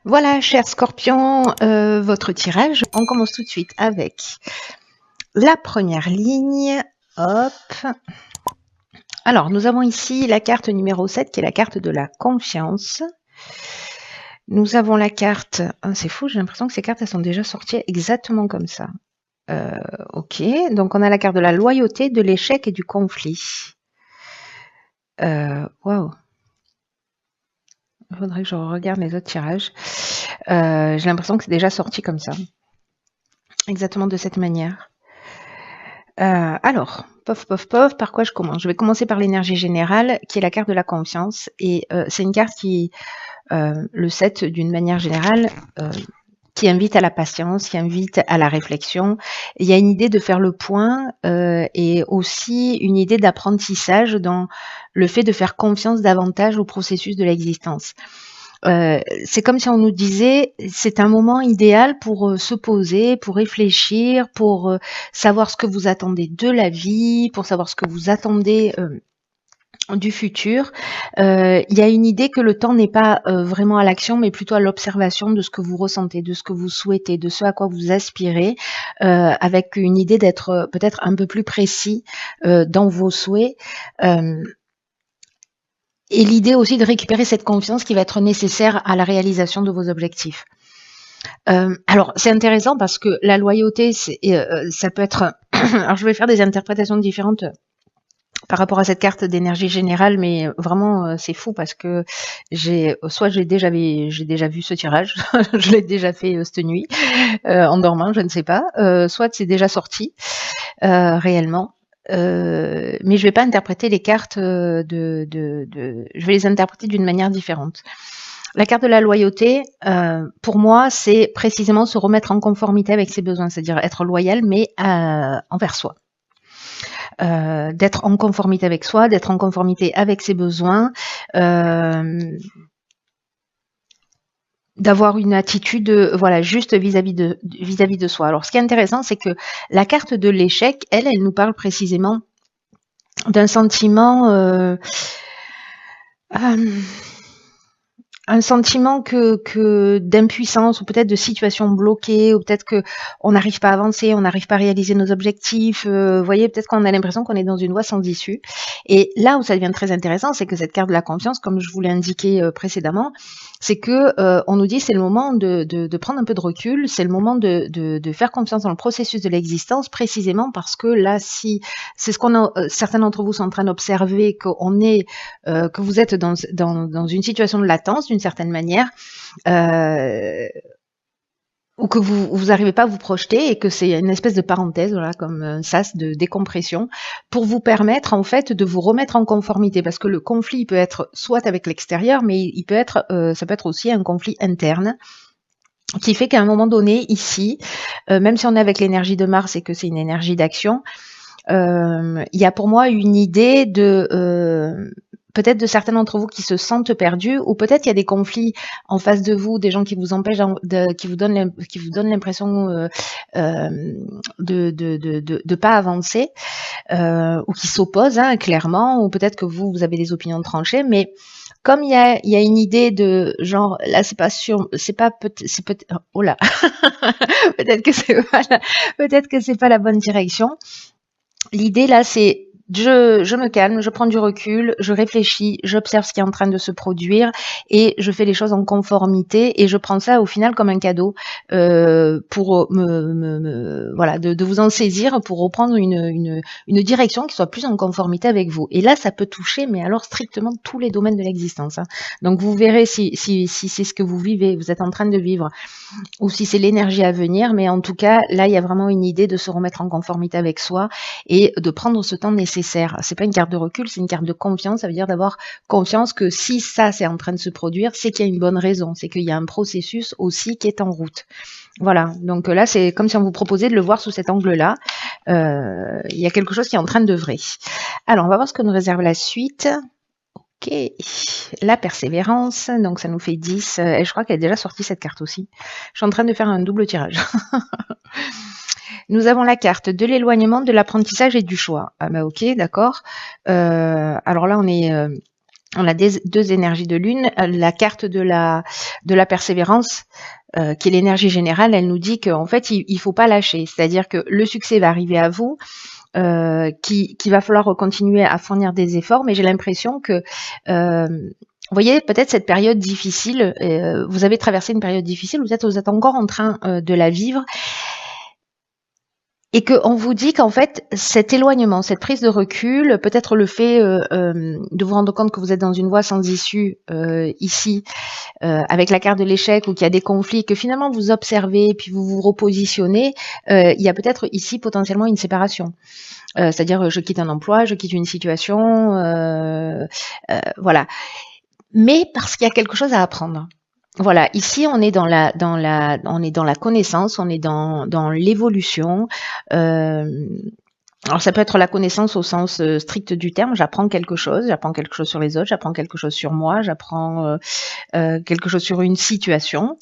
Voilà, cher Scorpion, votre tirage. On commence tout de suite avec la première ligne. Hop. Alors, nous avons ici la carte numéro 7, qui est la carte de la confiance. Nous avons la carte... Oh, c'est fou, j'ai l'impression que ces cartes, elles sont déjà sorties exactement comme ça. Ok, donc on a la carte de la loyauté, de l'échec et du conflit. Waouh. Il faudrait que je regarde les autres tirages. J'ai l'impression que c'est déjà sorti comme ça. Exactement de cette manière. Alors, pof, pof, pof, par quoi je commence? Je vais commencer par l'énergie générale, qui est la carte de la confiance. Et c'est une carte qui, le 7, d'une manière générale, qui invite à la patience, qui invite à la réflexion. Il y a une idée de faire le point et aussi une idée d'apprentissage dans le fait de faire confiance davantage au processus de l'existence. C'est comme si on nous disait, c'est un moment idéal pour se poser, pour réfléchir, pour savoir ce que vous attendez de la vie, pour savoir ce que vous attendez du futur. Il y a une idée que le temps n'est pas vraiment à l'action, mais plutôt à l'observation de ce que vous ressentez, de ce que vous souhaitez, de ce à quoi vous aspirez, avec une idée d'être peut-être un peu plus précis dans vos souhaits. Et l'idée aussi de récupérer cette confiance qui va être nécessaire à la réalisation de vos objectifs. Alors, c'est intéressant parce que la loyauté, ça peut être... Alors, je vais faire des interprétations différentes par rapport à cette carte d'énergie générale, mais vraiment, c'est fou parce que j'ai déjà vu ce tirage, je l'ai déjà fait cette nuit, en dormant, je ne sais pas, soit c'est déjà sorti réellement. Mais je vais pas interpréter les cartes je vais les interpréter d'une manière différente. La carte de la loyauté, pour moi, c'est précisément se remettre en conformité avec ses besoins, c'est-à-dire être loyal, mais envers soi. D'être en conformité avec soi, d'être en conformité avec ses besoins, d'avoir une attitude voilà juste vis-à-vis de soi. Alors ce qui est intéressant, c'est que la carte de l'échec, elle nous parle précisément d'un sentiment un sentiment que d'impuissance ou peut-être de situation bloquée ou peut-être que on n'arrive pas à avancer, on n'arrive pas à réaliser nos objectifs. Vous voyez, peut-être qu'on a l'impression qu'on est dans une voie sans issue. Et là où ça devient très intéressant, c'est que cette carte de la confiance, comme je vous l'ai indiqué précédemment, c'est que on nous dit c'est le moment de prendre un peu de recul, c'est le moment de faire confiance dans le processus de l'existence, précisément parce que là, si c'est ce qu'on a, certains d'entre vous sont en train d'observer, que vous êtes dans une situation de latence d'une certaine manière, ou que vous n'arrivez pas à vous projeter et que c'est une espèce de parenthèse, voilà, comme un sas de décompression, pour vous permettre en fait de vous remettre en conformité, parce que le conflit il peut être soit avec l'extérieur, mais il peut être, ça peut être aussi un conflit interne qui fait qu'à un moment donné, ici, même si on est avec l'énergie de Mars et que c'est une énergie d'action, il y a pour moi une idée de peut-être de certains d'entre vous qui se sentent perdus, ou peut-être il y a des conflits en face de vous, des gens qui vous empêchent, qui vous donnent l'impression de pas avancer, ou qui s'opposent clairement, ou peut-être que vous avez des opinions tranchées, mais comme il y a une idée de genre là c'est pas sûr, c'est peut-être oh là peut-être que c'est pas la bonne direction. L'idée là, c'est je me calme, je prends du recul, je réfléchis, j'observe ce qui est en train de se produire et je fais les choses en conformité et je prends ça au final comme un cadeau pour voilà de vous en saisir pour reprendre une direction qui soit plus en conformité avec vous. Et là, ça peut toucher, mais alors strictement tous les domaines de l'existence. Donc vous verrez si c'est ce que vous vivez, vous êtes en train de vivre, ou si c'est l'énergie à venir, mais en tout cas, là, il y a vraiment une idée de se remettre en conformité avec soi et de prendre ce temps nécessaire. C'est pas une carte de recul, c'est une carte de confiance. Ça veut dire d'avoir confiance que si ça, c'est en train de se produire, c'est qu'il y a une bonne raison, c'est qu'il y a un processus aussi qui est en route. Voilà, donc là, c'est comme si on vous proposait de le voir sous cet angle-là. Il y a quelque chose qui est en train d'œuvrer. Alors, on va voir ce que nous réserve la suite. Ok, la persévérance, donc ça nous fait 10, et je crois qu'elle est déjà sortie cette carte aussi. Je suis en train de faire un double tirage. Nous avons la carte de l'éloignement, de l'apprentissage et du choix. Ah bah ok, d'accord. Alors là, on est On a deux énergies de lune. La carte de la persévérance, qui est l'énergie générale, elle nous dit qu'en fait, il faut pas lâcher. C'est-à-dire que le succès va arriver à vous, qu'il va falloir continuer à fournir des efforts, mais j'ai l'impression que vous voyez, peut-être cette période difficile, vous avez traversé une période difficile, vous êtes encore en train de la vivre, et qu'on vous dit qu'en fait, cet éloignement, cette prise de recul, peut-être le fait de vous rendre compte que vous êtes dans une voie sans issue ici, avec la carte de l'échec, ou qu'il y a des conflits, que finalement vous observez et puis vous vous repositionnez, il y a peut-être ici potentiellement une séparation. C'est-à-dire je quitte un emploi, je quitte une situation, voilà. Mais parce qu'il y a quelque chose à apprendre. Voilà, ici on est dans la connaissance, on est dans l'évolution. Alors ça peut être la connaissance au sens strict du terme, j'apprends quelque chose sur les autres, j'apprends quelque chose sur moi, j'apprends quelque chose sur une situation.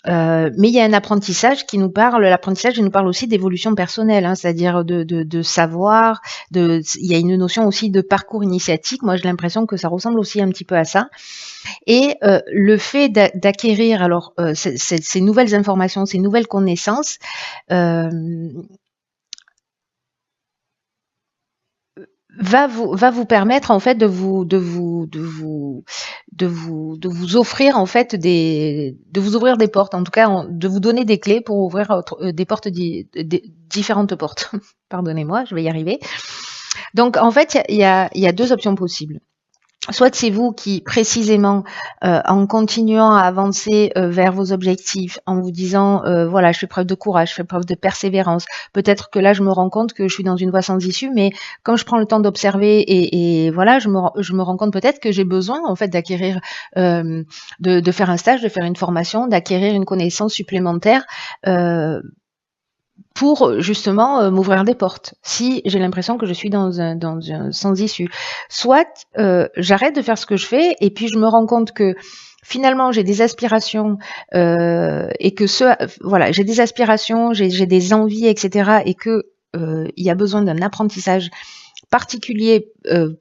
Mais il y a un apprentissage qui nous parle, l'apprentissage il nous parle aussi d'évolution personnelle, hein, c'est-à-dire de savoir, il y a une notion aussi de parcours initiatique. Moi j'ai l'impression que ça ressemble aussi un petit peu à ça. Et le fait d'acquérir alors ces nouvelles informations, ces nouvelles connaissances, va vous permettre en fait de vous offrir en fait de vous ouvrir des portes, en tout cas de vous donner des clés pour ouvrir des portes, différentes portes. Pardonnez-moi, je vais y arriver. Donc en fait il y a deux options possibles. Soit c'est vous qui, précisément, en continuant à avancer vers vos objectifs, en vous disant, voilà, je fais preuve de courage, je fais preuve de persévérance. Peut-être que là, je me rends compte que je suis dans une voie sans issue, mais comme je prends le temps d'observer et voilà, je me rends compte peut-être que j'ai besoin, en fait, d'acquérir, de faire un stage, de faire une formation, d'acquérir une connaissance supplémentaire, pour justement m'ouvrir des portes, si j'ai l'impression que je suis dans un sans issue. Soit j'arrête de faire ce que je fais et puis je me rends compte que finalement j'ai des aspirations et que voilà, j'ai des aspirations, j'ai des envies, etc. et que il y a besoin d'un apprentissage particulier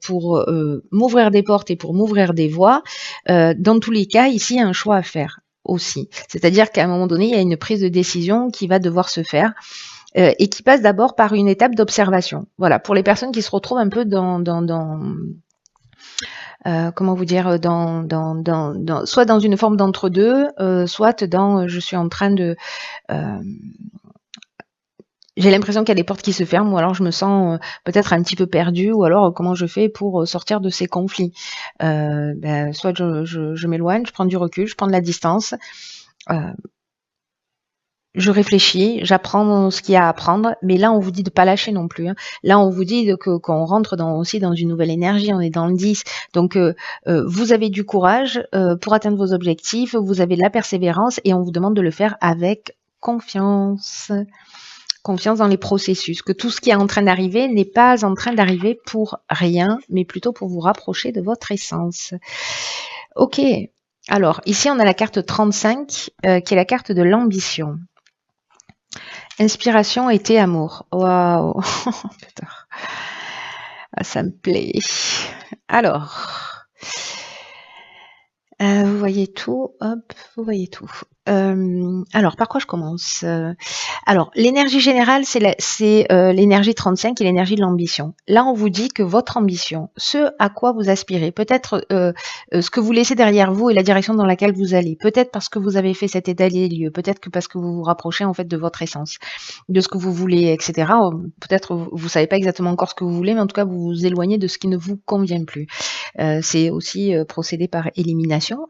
pour m'ouvrir des portes et pour m'ouvrir des voies. Dans tous les cas, ici, il y a un choix à faire aussi. C'est-à-dire qu'à un moment donné, il y a une prise de décision qui va devoir se faire et qui passe d'abord par une étape d'observation. Voilà, pour les personnes qui se retrouvent un peu comment vous dire, soit dans une forme d'entre-deux, soit dans je suis en train de j'ai l'impression qu'il y a des portes qui se ferment, ou alors je me sens peut-être un petit peu perdue, ou alors comment je fais pour sortir de ces conflits. Soit je m'éloigne, je prends du recul, je prends de la distance, je réfléchis, j'apprends ce qu'il y a à apprendre, mais là on vous dit de pas lâcher non plus, hein. Là on vous dit qu'on rentre aussi dans une nouvelle énergie, on est dans le 10. Donc vous avez du courage pour atteindre vos objectifs, vous avez de la persévérance et on vous demande de le faire avec confiance. Confiance dans les processus, que tout ce qui est en train d'arriver n'est pas en train d'arriver pour rien, mais plutôt pour vous rapprocher de votre essence. Ok, alors ici on a la carte 35 qui est la carte de l'ambition. Inspiration, été, amour. Waouh. Putain. Ah, ça me plaît. Alors, vous voyez tout, hop, vous voyez tout. Alors, par quoi je commence? Alors, l'énergie générale, c'est l'énergie 35 et l'énergie de l'ambition. Là, on vous dit que votre ambition, ce à quoi vous aspirez, peut-être ce que vous laissez derrière vous et la direction dans laquelle vous allez, peut-être parce que vous avez fait cet état des lieux, peut-être que parce que vous vous rapprochez en fait de votre essence, de ce que vous voulez, etc. Peut-être vous savez pas exactement encore ce que vous voulez, mais en tout cas, vous vous éloignez de ce qui ne vous convient plus. C'est aussi procéder par élimination.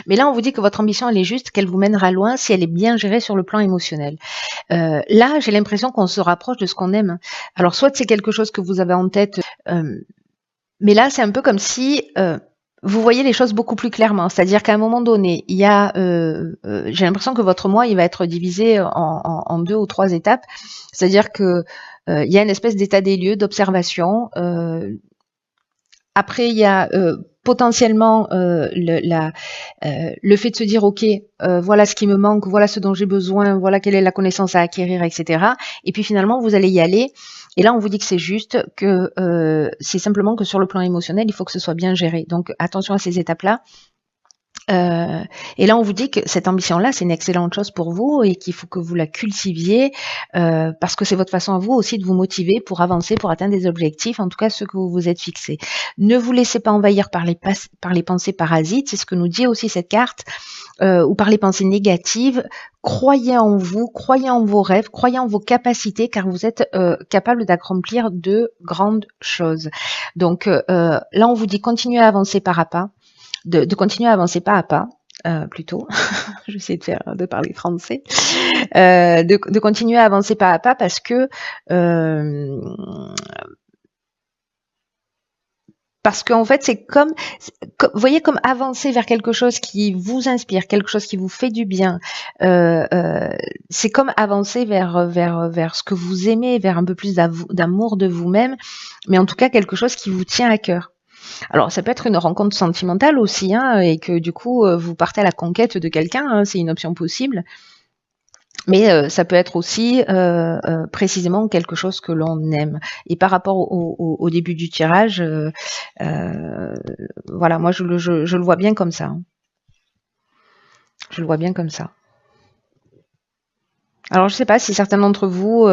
Mais là, on vous dit que votre ambition, elle est juste, qu'elle vous mènera loin si elle est bien gérée sur le plan émotionnel. Là, j'ai l'impression qu'on se rapproche de ce qu'on aime. Alors, soit c'est quelque chose que vous avez en tête, mais là, c'est un peu comme si vous voyez les choses beaucoup plus clairement. C'est-à-dire qu'à un moment donné, il y a, j'ai l'impression que votre moi, il va être divisé en 2 ou 3 étapes. C'est-à-dire que il y a une espèce d'état des lieux, d'observation. Après, il y a potentiellement le fait de se dire, OK, voilà ce qui me manque, voilà ce dont j'ai besoin, voilà quelle est la connaissance à acquérir, etc. Et puis finalement, vous allez y aller. Et là, on vous dit que c'est juste, que c'est simplement que sur le plan émotionnel, il faut que ce soit bien géré. Donc, attention à ces étapes-là. Et là, on vous dit que cette ambition-là, c'est une excellente chose pour vous et qu'il faut que vous la cultiviez parce que c'est votre façon à vous aussi de vous motiver pour avancer, pour atteindre des objectifs, en tout cas ceux que vous vous êtes fixés. Ne vous laissez pas envahir par les pensées parasites, c'est ce que nous dit aussi cette carte, ou par les pensées négatives. Croyez en vous, croyez en vos rêves, croyez en vos capacités, car vous êtes capable d'accomplir de grandes choses. Donc là, on vous dit continuez à avancer pas à pas. De continuer à avancer pas à pas, plutôt. J'essaie de parler français. De continuer à avancer pas à pas parce que en fait, c'est comme, vous voyez, comme avancer vers quelque chose qui vous inspire, quelque chose qui vous fait du bien. C'est comme avancer vers ce que vous aimez, vers un peu plus d'amour de vous-même, mais en tout cas quelque chose qui vous tient à cœur. Alors, ça peut être une rencontre sentimentale aussi, hein, et que du coup, vous partez à la conquête de quelqu'un, hein, c'est une option possible. Mais ça peut être aussi précisément quelque chose que l'on aime. Et par rapport au début du tirage, voilà, moi je le vois bien comme ça. Hein. Je le vois bien comme ça. Alors, je ne sais pas si certains d'entre vous...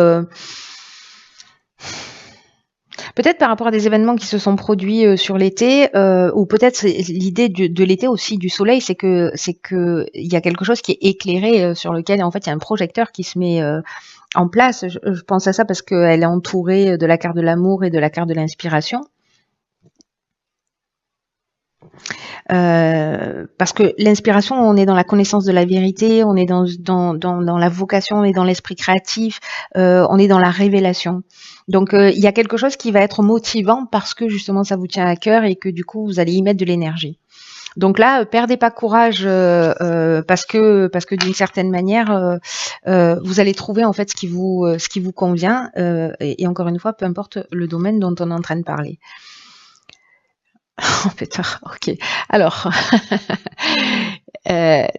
peut-être par rapport à des événements qui se sont produits sur l'été, ou peut-être l'idée de l'été aussi, du soleil, c'est que il y a quelque chose qui est éclairé sur lequel en fait il y a un projecteur qui se met en place. Je pense à ça parce qu'elle est entourée de la carte de l'amour et de la carte de l'inspiration. Parce que l'inspiration, on est dans la connaissance de la vérité, on est dans la vocation, on est dans l'esprit créatif, on est dans la révélation. Donc il y a quelque chose qui va être motivant parce que justement ça vous tient à cœur et que du coup vous allez y mettre de l'énergie. Donc là, perdez pas courage parce que d'une certaine manière, vous allez trouver en fait ce qui vous convient. Et encore une fois, peu importe le domaine dont on est en train de parler. Oh putain, ok. Alors,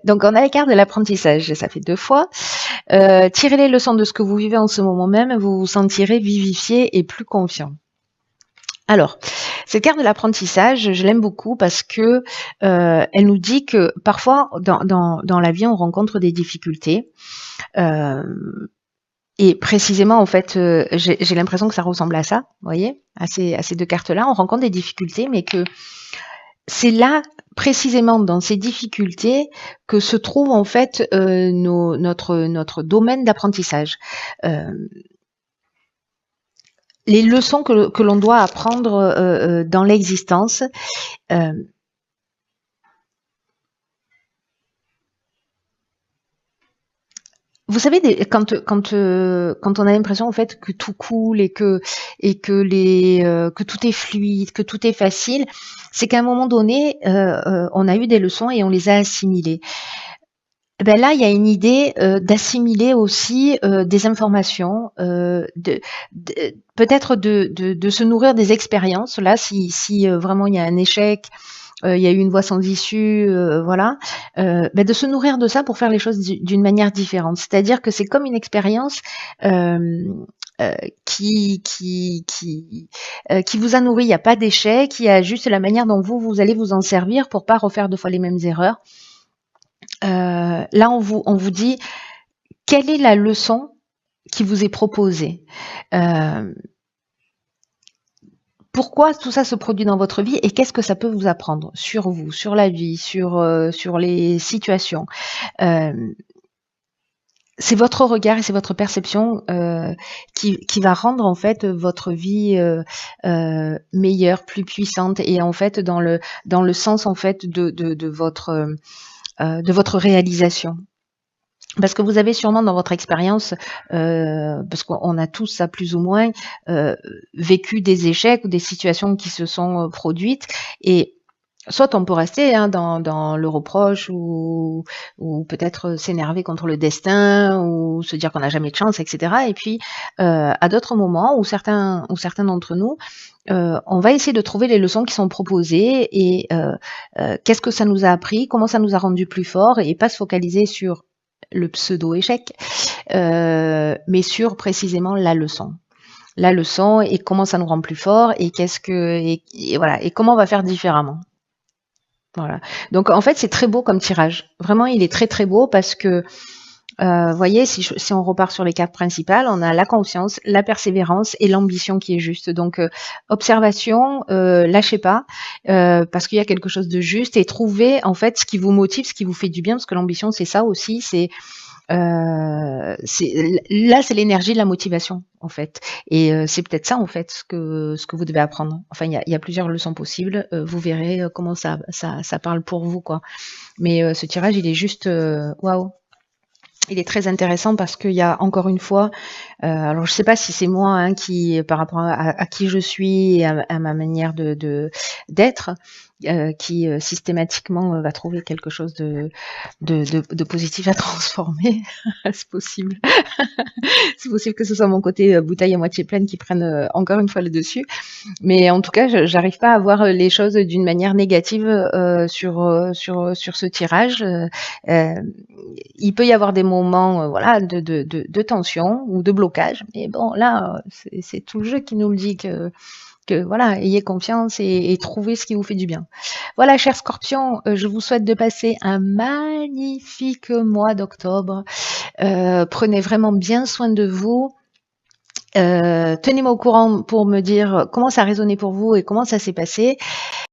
donc on a la carte de l'apprentissage, ça fait 2 fois. Tirez les leçons de ce que vous vivez en ce moment même, vous vous sentirez vivifié et plus confiant. Alors, cette carte de l'apprentissage, je l'aime beaucoup parce que elle nous dit que parfois dans la vie on rencontre des difficultés. Et précisément, en fait, j'ai l'impression que ça ressemble à ça, vous voyez, à ces 2 cartes-là. On rencontre des difficultés, mais que c'est là, précisément dans ces difficultés, que se trouve en fait notre domaine d'apprentissage. Les leçons que l'on doit apprendre dans l'existence. Vous savez, quand on a l'impression en fait que tout coule et que tout est fluide, que tout est facile, c'est qu'à un moment donné, on a eu des leçons et on les a assimilées. Ben là, il y a une idée d'assimiler aussi des informations, peut-être de se nourrir des expériences. Là, si vraiment il y a un échec, il y a eu une voie sans issue, voilà, de se nourrir de ça pour faire les choses d'une manière différente. C'est-à-dire que c'est comme une expérience qui vous a nourri. Il n'y a pas d'échec, il y a juste la manière dont vous allez vous en servir pour pas refaire 2 fois les mêmes erreurs. Là, on vous dit quelle est la leçon qui vous est proposée. Pourquoi tout ça se produit dans votre vie et qu'est-ce que ça peut vous apprendre sur vous, sur la vie, sur les situations. C'est votre regard et c'est votre perception qui va rendre en fait votre vie meilleure, plus puissante et en fait dans le sens en fait de votre réalisation. Parce que vous avez sûrement dans votre expérience, parce qu'on a tous ça plus ou moins, vécu des échecs ou des situations qui se sont produites et Soit on peut rester hein, dans le reproche ou peut-être s'énerver contre le destin ou se dire qu'on n'a jamais de chance, etc. Et puis, à d'autres moments où certains d'entre nous, on va essayer de trouver les leçons qui sont proposées et qu'est-ce que ça nous a appris, comment ça nous a rendu plus forts et pas se focaliser sur le pseudo-échec, mais sur précisément la leçon et comment ça nous rend plus fort et et voilà et comment on va faire différemment. Voilà. Donc en fait, c'est très beau comme tirage. Vraiment, il est très très beau parce que, voyez, si on repart sur les cartes principales, on a la confiance, la persévérance et l'ambition qui est juste. Donc observation, lâchez pas parce qu'il y a quelque chose de juste et trouvez en fait ce qui vous motive, ce qui vous fait du bien parce que l'ambition c'est ça aussi, là, c'est l'énergie de la motivation, en fait. Et c'est peut-être ça, en fait, ce que vous devez apprendre. Enfin, il y a plusieurs leçons possibles. Vous verrez comment ça parle pour vous, quoi. Mais ce tirage, il est juste waouh. Il est très intéressant parce qu'il y a encore une fois, alors je sais pas si c'est moi hein, qui, par rapport à qui je suis et à ma manière d'être, qui systématiquement va trouver quelque chose de positif à transformer. C'est possible. C'est possible que ce soit mon côté bouteille à moitié pleine qui prenne encore une fois le dessus. Mais en tout cas, j'arrive pas à voir les choses d'une manière négative sur ce tirage. Il peut y avoir des moments voilà, de tension ou de blocage. Mais bon, là, c'est tout le jeu qui nous le dit que voilà, ayez confiance et trouvez ce qui vous fait du bien. Voilà, chers scorpions, je vous souhaite de passer un magnifique mois d'octobre. Prenez vraiment bien soin de vous. Tenez-moi au courant pour me dire comment ça a résonné pour vous et comment ça s'est passé.